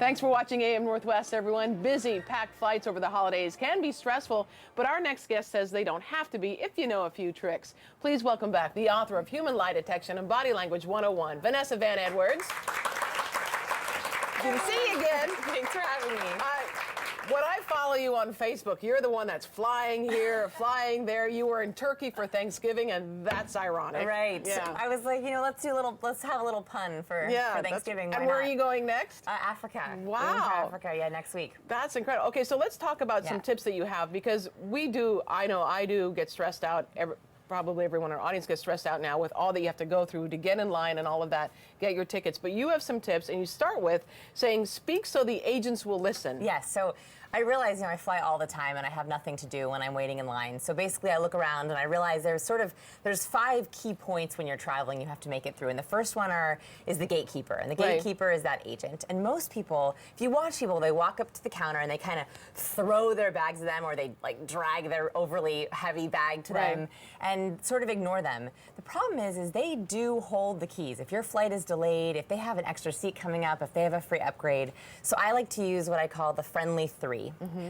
Thanks for watching AM Northwest, everyone. Busy, packed flights over the holidays can be stressful, but our next guest says they don't have to be if you know a few tricks. Please welcome back the author of Human Lie Detection and Body Language 101, Vanessa Van Edwards. Good to see you again. Thanks for having me. When I follow you on Facebook, you're the one that's flying here, flying there. You were in Turkey for Thanksgiving, and that's ironic. Right. Yeah. I was like, let's have a little pun for Thanksgiving. And where are you going next? Africa. Wow. Going to Africa, yeah, next week. That's incredible. Okay, so let's talk about some tips that you have, because I know I do get stressed out. Probably everyone in our audience gets stressed out now with all that you have to go through to get in line and all of that, get your tickets. But you have some tips, and you start with saying, speak so the agents will listen. Yes, so I realize, I fly all the time and I have nothing to do when I'm waiting in line. So basically I look around and I realize there's 5 key points when you're traveling you have to make it through. And the first one is the gatekeeper. And the gatekeeper is that agent. And most people, if you watch people, they walk up to the counter and they kind of throw their bags at them, or they like drag their overly heavy bag to them and sort of ignore them. The problem is they do hold the keys. If your flight is delayed, if they have an extra seat coming up, if they have a free upgrade. So I like to use what I call the friendly 3.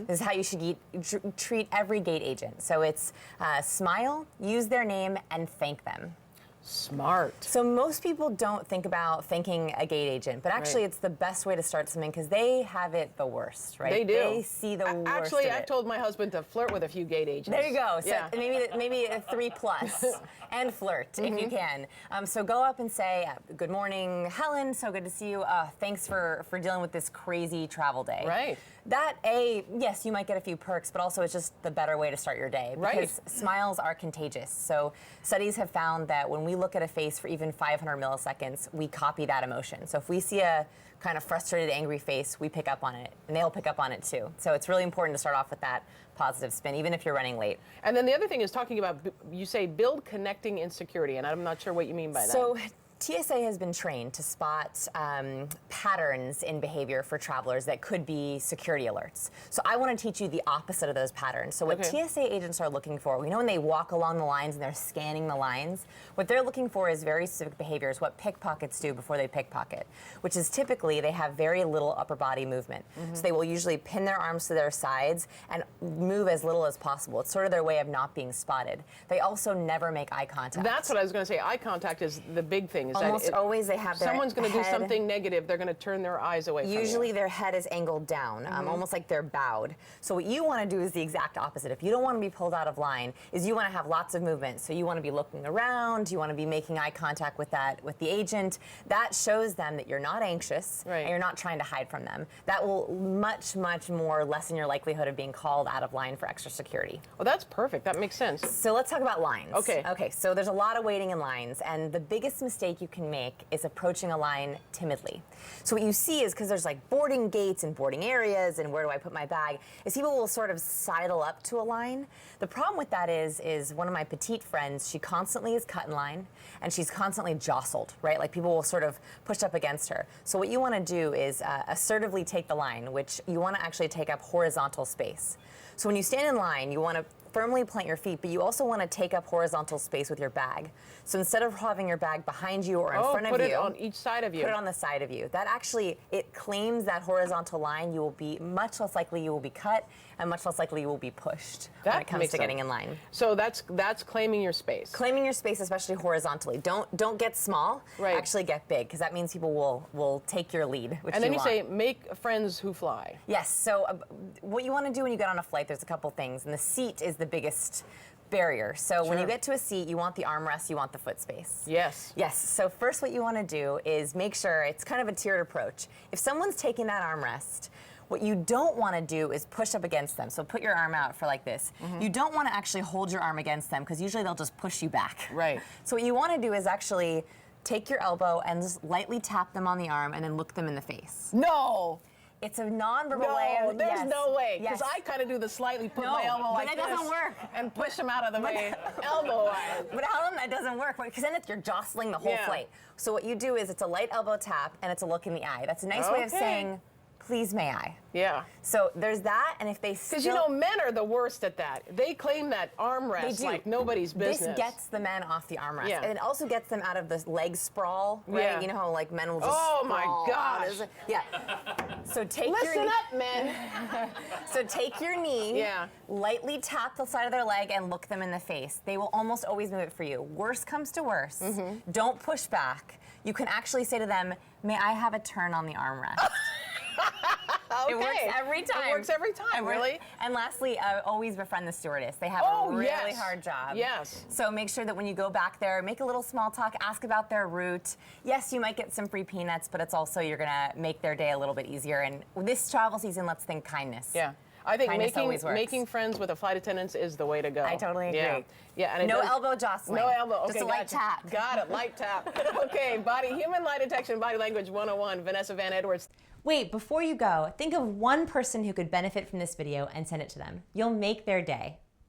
This is how you should treat every gate agent. So it's smile, use their name, and thank them. Smart. So most people don't think about thanking a gate agent, but actually it's the best way to start something, because they have it the worst, right? They do. They see the worst. Actually, I told my husband to flirt with a few gate agents. There you go. So maybe a 3+ and flirt if you can. So go up and say, "Good morning, Helen. So good to see you. Thanks for dealing with this crazy travel day." Right. That yes, you might get a few perks, but also it's just the better way to start your day, because smiles are contagious. So studies have found that when we look at a face for even 500 milliseconds, we copy that emotion. So if we see a kind of frustrated, angry face, we pick up on it, and they'll pick up on it too. So it's really important to start off with that positive spin, even if you're running late. And then the other thing is talking about, you say build connecting insecurity, and I'm not sure what you mean by that. So TSA has been trained to spot patterns in behavior for travelers that could be security alerts. So I want to teach you the opposite of those patterns. So what TSA agents are looking for, when they walk along the lines and they're scanning the lines, what they're looking for is very specific behaviors, what pickpockets do before they pickpocket, which is typically they have very little upper body movement. So they will usually pin their arms to their sides and move as little as possible. It's sort of their way of not being spotted. They also never make eye contact. That's what I was going to say. Eye contact is the big thing. Almost always they have their someone's going to do head, something negative, they're going to turn their eyes away from you. Usually their head is angled down, almost like they're bowed. So what you want to do is the exact opposite. If you don't want to be pulled out of line, is you want to have lots of movement. So you want to be looking around, you want to be making eye contact with the agent. That shows them that you're not anxious and you're not trying to hide from them. That will much, much more lessen your likelihood of being called out of line for extra security. Well, that's perfect. That makes sense. So let's talk about lines. Okay, so there's a lot of waiting in lines, and the biggest mistake you can make is approaching a line timidly. So what you see is, because there's like boarding gates and boarding areas and where do I put my bag, is people will sort of sidle up to a line. The problem with that is one of my petite friends, she constantly is cut in line and she's constantly jostled, right? Like people will sort of push up against her. So what you want to do is assertively take the line, which you want to actually take up horizontal space. So when you stand in line, you want to firmly plant your feet, but you also want to take up horizontal space with your bag. So instead of having your bag behind you or in front of you, put it on each side of you. Put it on the side of you. That actually, it claims that horizontal line. You will be much less likely you will be cut, and much less likely you will be pushed when it comes to getting in line. So that's claiming your space. Claiming your space, especially horizontally. Don't get small. Actually get big, because that means people will take your lead. Which and then you say, make friends who fly. Yes. So what you want to do when you get on a flight, there's a couple things, and the seat is the biggest barrier. So when you get to a seat, you want the armrest, you want the foot space. Yes. Yes. So first what you want to do is make sure it's kind of a tiered approach. If someone's taking that armrest, what you don't want to do is push up against them. So put your arm out for like this. You don't want to actually hold your arm against them, because usually they'll just push you back. Right. So what you want to do is actually take your elbow and just lightly tap them on the arm and then look them in the face. No. It's a non-verbal way of, there's no way. Because I kind of do the slightly put my elbow like this. But that doesn't work. And push them out of the way. Elbow wise. But Helen, that doesn't work, because then you're jostling the whole flight. So what you do is it's a light elbow tap and it's a look in the eye. That's a nice way of saying, please may I? Yeah. So there's that, and if they still... Because, you know, men are the worst at that. They claim that armrest like nobody's business. This gets the men off the armrest. Yeah. And it also gets them out of the leg sprawl, right? Yeah. You know how like men will just Oh my sprawl out. gosh. Yeah. So take Listen up, men. So take your knee, Yeah. lightly tap the side of their leg and look them in the face. They will almost always move it for you. Worst comes to worst, don't push back. You can actually say to them, may I have a turn on the armrest? Okay. It works every time. It works every time, really? And lastly, always befriend the stewardess. They have a really hard job. Yes. So make sure that when you go back there, make a little small talk, ask about their route. Yes, you might get some free peanuts, but it's also, you're gonna make their day a little bit easier. And this travel season, let's think kindness. Yeah. I think Kindness making friends with a flight attendant is the way to go. I totally agree. Yeah. Yeah, and No elbow jostling. No elbow. Okay, Just a light gotcha. tap. Got it. Light tap. Okay. Human lie detection, body language 101. Vanessa Van Edwards. Wait, before you go, think of one person who could benefit from this video and send it to them. You'll make their day.